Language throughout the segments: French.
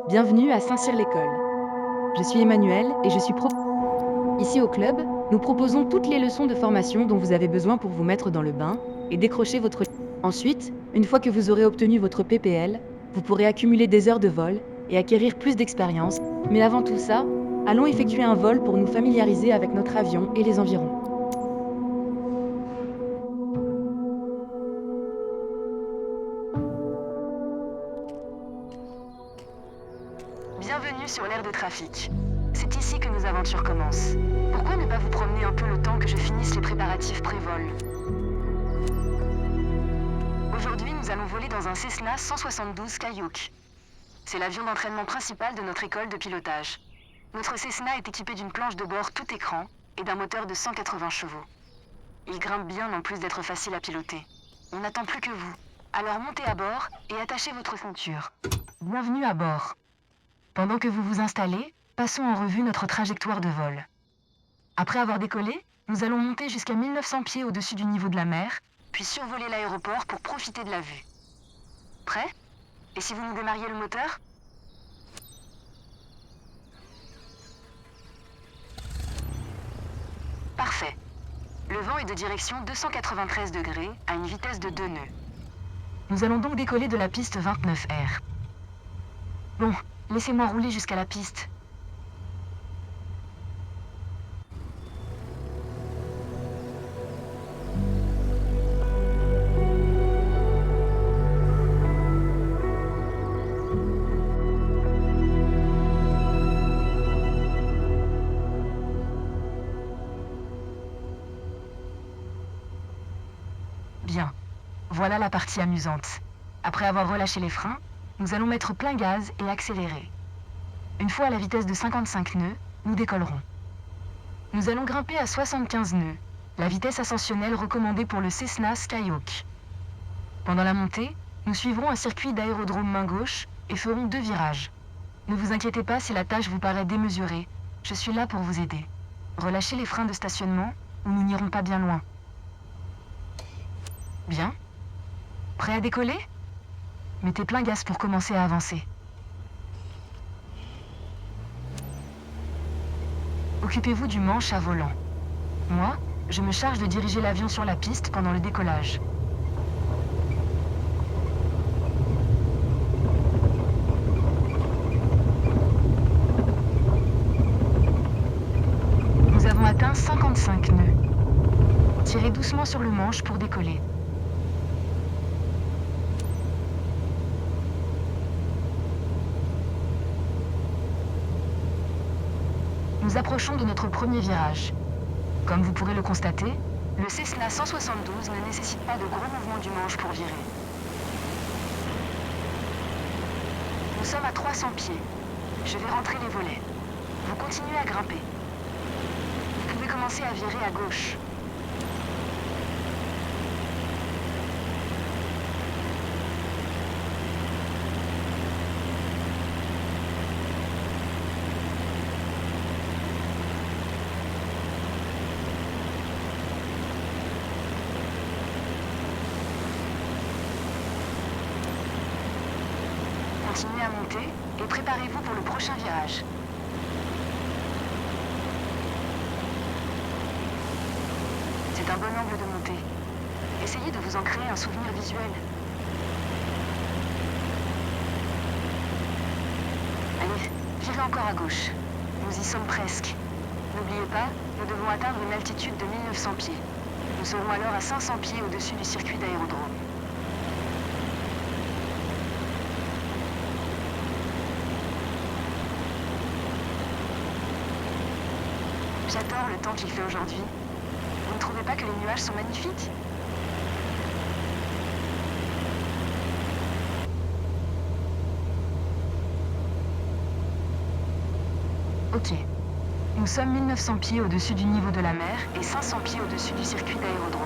Bienvenue à Saint-Cyr-l'École. Je suis Emmanuel et je suis pro. Ici au club, nous proposons toutes les leçons de formation dont vous avez besoin pour vous mettre dans le bain et décrocher votre... Ensuite, une fois que vous aurez obtenu votre PPL, vous pourrez accumuler des heures de vol et acquérir plus d'expérience. Mais avant tout ça, allons effectuer un vol pour nous familiariser avec notre avion et les environs. Bienvenue sur l'aire de trafic. C'est ici que nos aventures commencent. Pourquoi ne pas vous promener un peu le temps que je finisse les préparatifs pré-vol? Aujourd'hui, nous allons voler dans un Cessna 172 Skyhawk. C'est l'avion d'entraînement principal de notre école de pilotage. Notre Cessna est équipé d'une planche de bord tout écran et d'un moteur de 180 chevaux. Il grimpe bien en plus d'être facile à piloter. On n'attend plus que vous. Alors montez à bord et attachez votre ceinture. Bienvenue à bord. Pendant que vous vous installez, passons en revue notre trajectoire de vol. Après avoir décollé, nous allons monter jusqu'à 1900 pieds au-dessus du niveau de la mer, puis survoler l'aéroport pour profiter de la vue. Prêt? Et si vous nous démarriez le moteur? Parfait. Le vent est de direction 293 degrés à une vitesse de 2 nœuds. Nous allons donc décoller de la piste 29R. Bon, laissez-moi rouler jusqu'à la piste. Bien. Voilà la partie amusante. Après avoir relâché les freins, nous allons mettre plein gaz et accélérer. Une fois à la vitesse de 55 nœuds, nous décollerons. Nous allons grimper à 75 nœuds, la vitesse ascensionnelle recommandée pour le Cessna Skyhawk. Pendant la montée, nous suivrons un circuit d'aérodrome main gauche et ferons 2 virages. Ne vous inquiétez pas si la tâche vous paraît démesurée, je suis là pour vous aider. Relâchez les freins de stationnement ou nous n'irons pas bien loin. Bien. Prêt à décoller? Mettez plein gaz pour commencer à avancer. Occupez-vous du manche à volant. Moi, je me charge de diriger l'avion sur la piste pendant le décollage. Nous avons atteint 55 nœuds. Tirez doucement sur le manche pour décoller. Nous approchons de notre premier virage. Comme vous pourrez le constater, le Cessna 172 ne nécessite pas de gros mouvements du manche pour virer. Nous sommes à 300 pieds. Je vais rentrer les volets. Vous continuez à grimper. Vous pouvez commencer à virer à gauche. Continuez à monter et préparez-vous pour le prochain virage. C'est un bon angle de montée. Essayez de vous en créer un souvenir visuel. Allez, virez encore à gauche. Nous y sommes presque. N'oubliez pas, nous devons atteindre une altitude de 1900 pieds. Nous serons alors à 500 pieds au-dessus du circuit d'aérodrome. J'adore le temps qu'il fait aujourd'hui. Vous ne trouvez pas que les nuages sont magnifiques? Ok. Nous sommes 1900 pieds au-dessus du niveau de la mer et 500 pieds au-dessus du circuit d'aérodrome.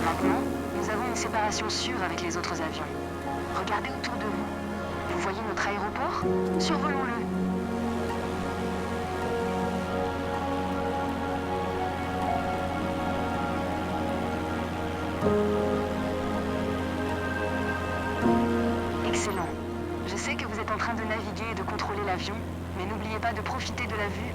Maintenant, nous avons une séparation sûre avec les autres avions. Regardez autour de vous. Vous voyez notre aéroport? Survolons-le. Excellent. Je sais que vous êtes êtes en train de naviguer et de contrôler l'avion, mais n'oubliez pas de profiter de la vue.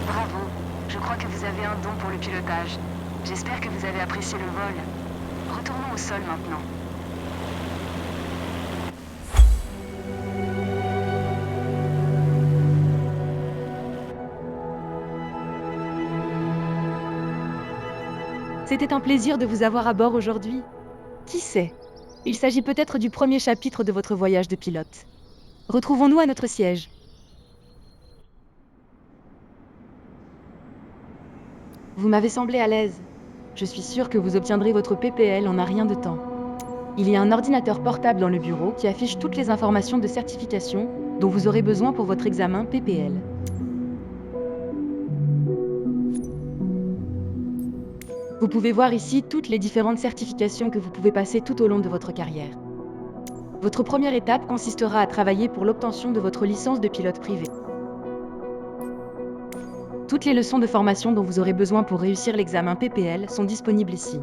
Bravo, je crois que vous avez un don pour le pilotage. J'espère que vous avez apprécié le vol. Retournons au sol maintenant. C'était un plaisir de vous avoir à bord aujourd'hui. Qui sait? Il s'agit peut-être du premier chapitre de votre voyage de pilote. Retrouvons-nous à notre siège. Vous m'avez semblé à l'aise. Je suis sûre que vous obtiendrez votre PPL en un rien de temps. Il y a un ordinateur portable dans le bureau qui affiche toutes les informations de certification dont vous aurez besoin pour votre examen PPL. Vous pouvez voir ici toutes les différentes certifications que vous pouvez passer tout au long de votre carrière. Votre première étape consistera à travailler pour l'obtention de votre licence de pilote privé. Toutes les leçons de formation dont vous aurez besoin pour réussir l'examen PPL sont disponibles ici.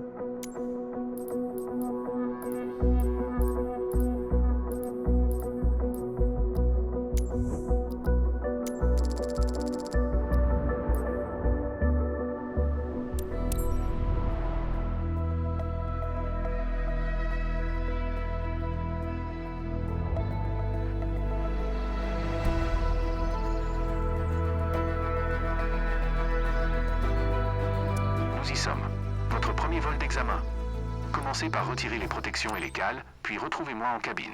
Nous y sommes. Votre premier vol d'examen. Commencez par retirer les protections et les cales, puis retrouvez-moi en cabine.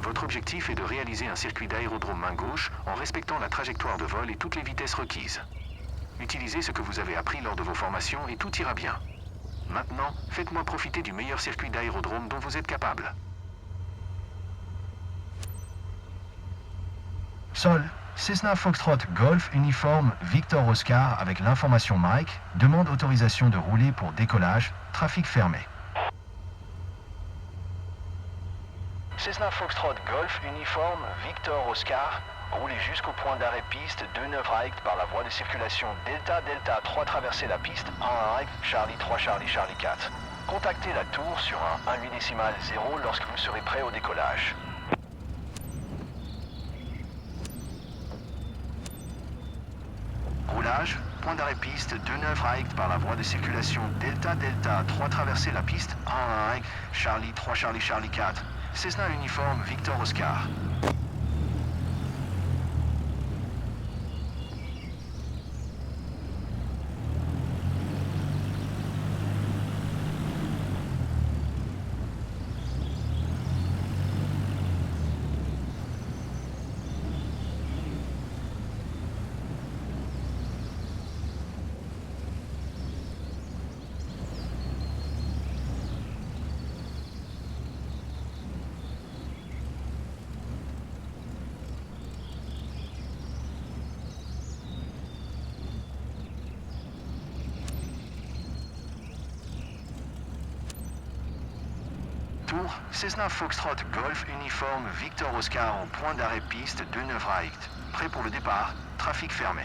Votre objectif est de réaliser un circuit d'aérodrome main gauche en respectant la trajectoire de vol et toutes les vitesses requises. Utilisez ce que vous avez appris lors de vos formations et tout ira bien. Maintenant, faites-moi profiter du meilleur circuit d'aérodrome dont vous êtes capable. Sol, Cessna Foxtrot Golf Uniforme Victor Oscar avec l'information Mike demande autorisation de rouler pour décollage, trafic fermé. Cessna Foxtrot Golf Uniforme Victor Oscar, roulez jusqu'au point d'arrêt piste 29 right par la voie de circulation Delta Delta 3 traversez la piste 1 right Charlie 3 Charlie Charlie 4. Contactez la tour sur un 1,8 décimal 0 lorsque vous serez prêt au décollage. Roulage, point d'arrêt piste 29 right par la voie de circulation Delta Delta 3 traversez la piste 1 right Charlie 3 Charlie Charlie 4. Cessna Uniforme Victor Oscar. Tour, Cessna Foxtrot Golf Uniforme Victor Oscar au point d'arrêt piste 29 right. Prêt pour le départ, trafic fermé.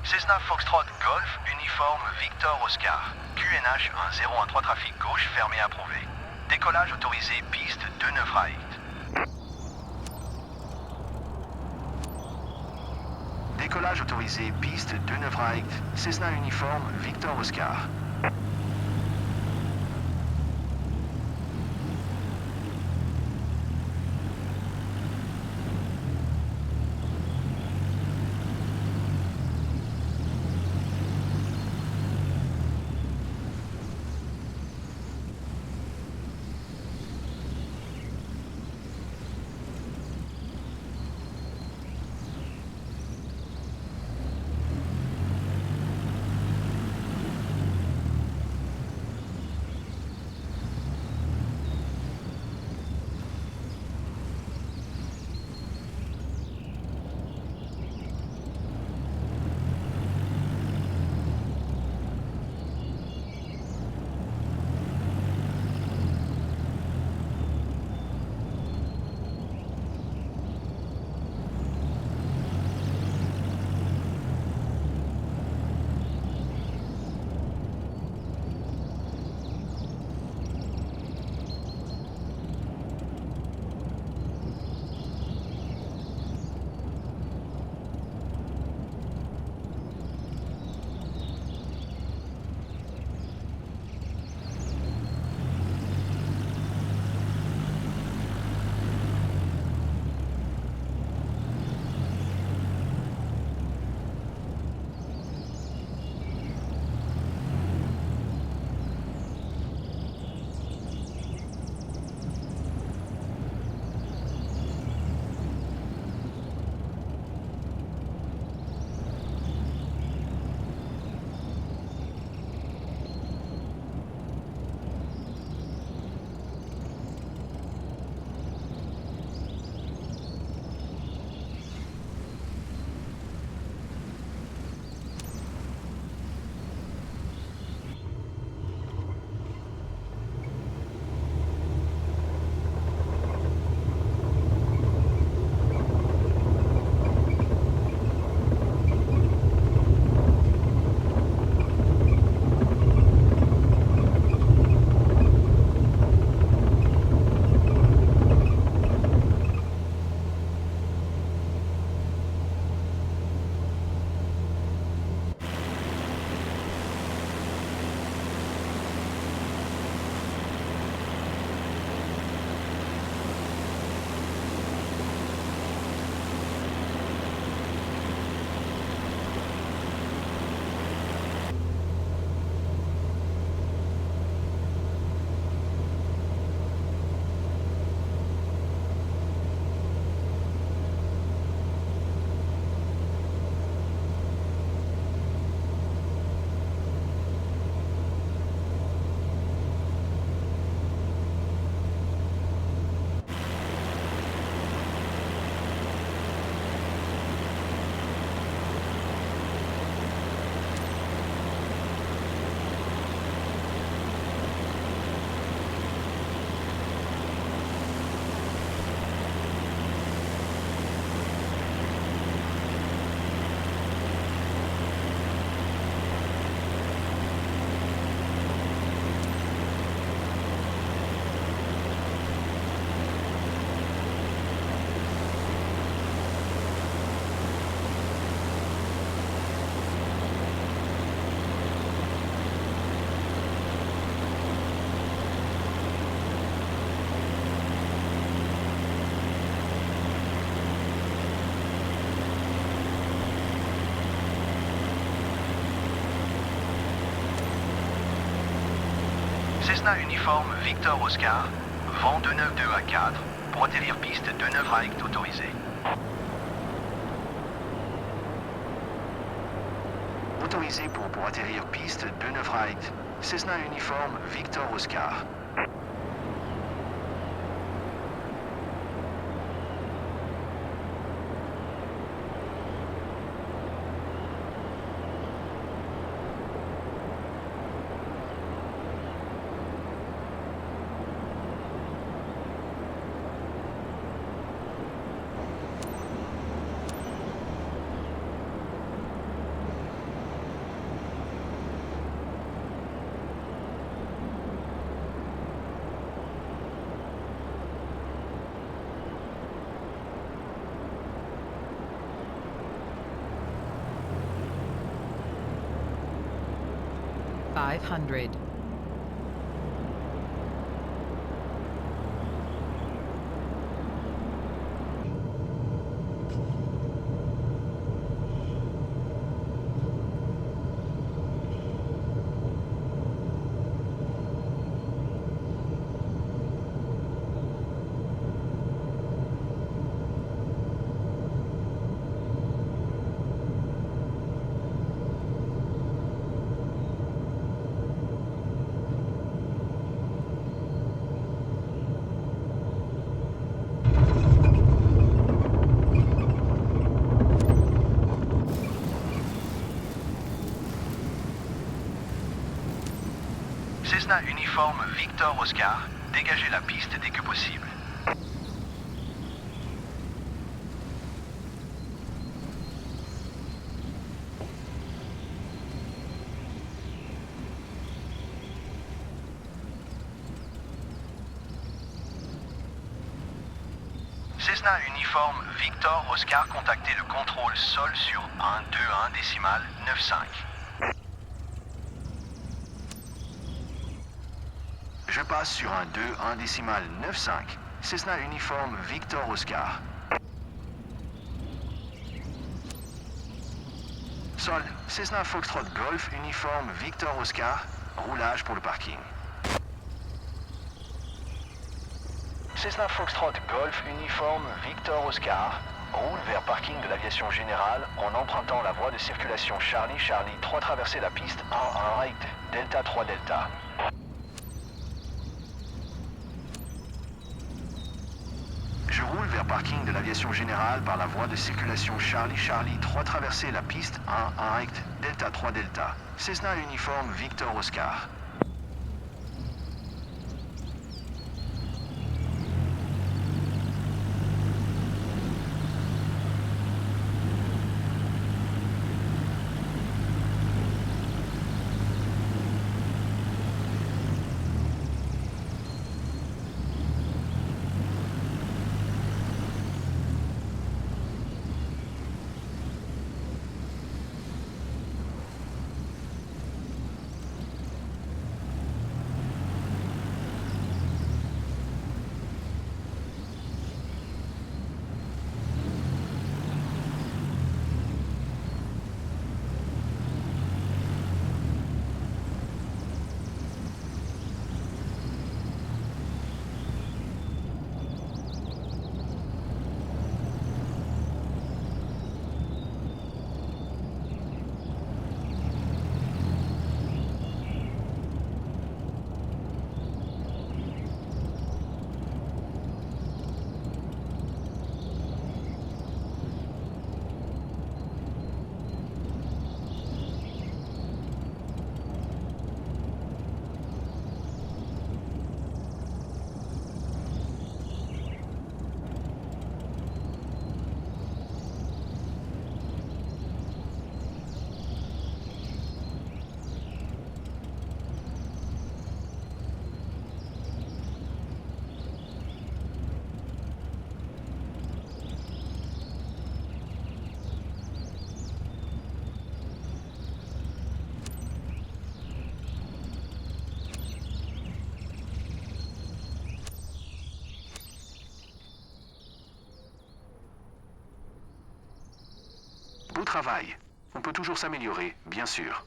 Cessna Foxtrot Golf Uniforme Victor Oscar. QNH 1013 trafic gauche fermé approuvé. Décollage autorisé piste 29 right. Décollage autorisé piste 29 right. Cessna Uniforme Victor Oscar. Cessna uniforme Victor Oscar, vent 292 à 4, pour atterrir piste 29 right autorisé. Autorisé pour atterrir piste 29 right. Cessna uniforme Victor Oscar. $500. Cessna uniforme Victor Oscar, dégagez la piste dès que possible. Cessna uniforme Victor Oscar, contactez le contrôle sol sur 121 décimal 95. Je passe sur un 2-1 décimal 95. Cessna uniforme Victor Oscar. Sol, Cessna Foxtrot Golf uniforme Victor Oscar. Roulage pour le parking. Cessna Foxtrot Golf uniforme Victor Oscar roule vers parking de l'aviation générale en empruntant la voie de circulation Charlie 3, traversez la piste 1 right Delta 3 Delta. Je roule vers parking de l'aviation générale par la voie de circulation Charlie 3, traverser la piste 1 right Delta 3 Delta. Cessna uniforme Victor Oscar. Beau travail. On peut toujours s'améliorer, bien sûr.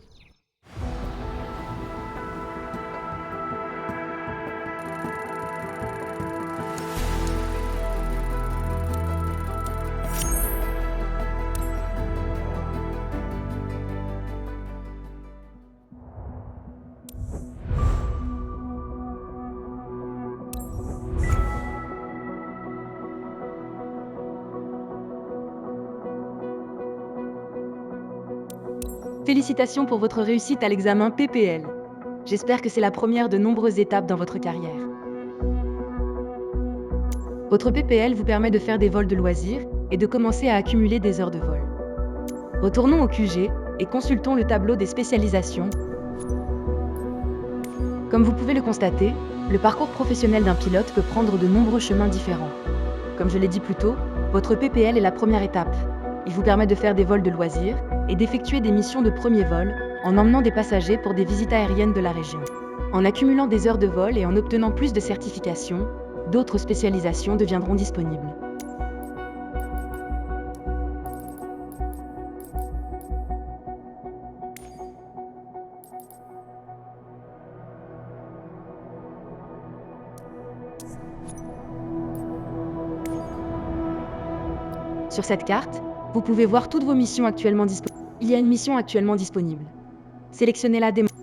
Félicitations pour votre réussite à l'examen PPL. J'espère que c'est la première de nombreuses étapes dans votre carrière. Votre PPL vous permet de faire des vols de loisirs et de commencer à accumuler des heures de vol. Retournons au QG et consultons le tableau des spécialisations. Comme vous pouvez le constater, le parcours professionnel d'un pilote peut prendre de nombreux chemins différents. Comme je l'ai dit plus tôt, votre PPL est la première étape. Il vous permet de faire des vols de loisirs et d'effectuer des missions de premier vol en emmenant des passagers pour des visites aériennes de la région. En accumulant des heures de vol et en obtenant plus de certifications, d'autres spécialisations deviendront disponibles. Sur cette carte, vous pouvez voir toutes vos missions actuellement disponibles. Il y a une mission actuellement disponible. Sélectionnez-la dès maintenant.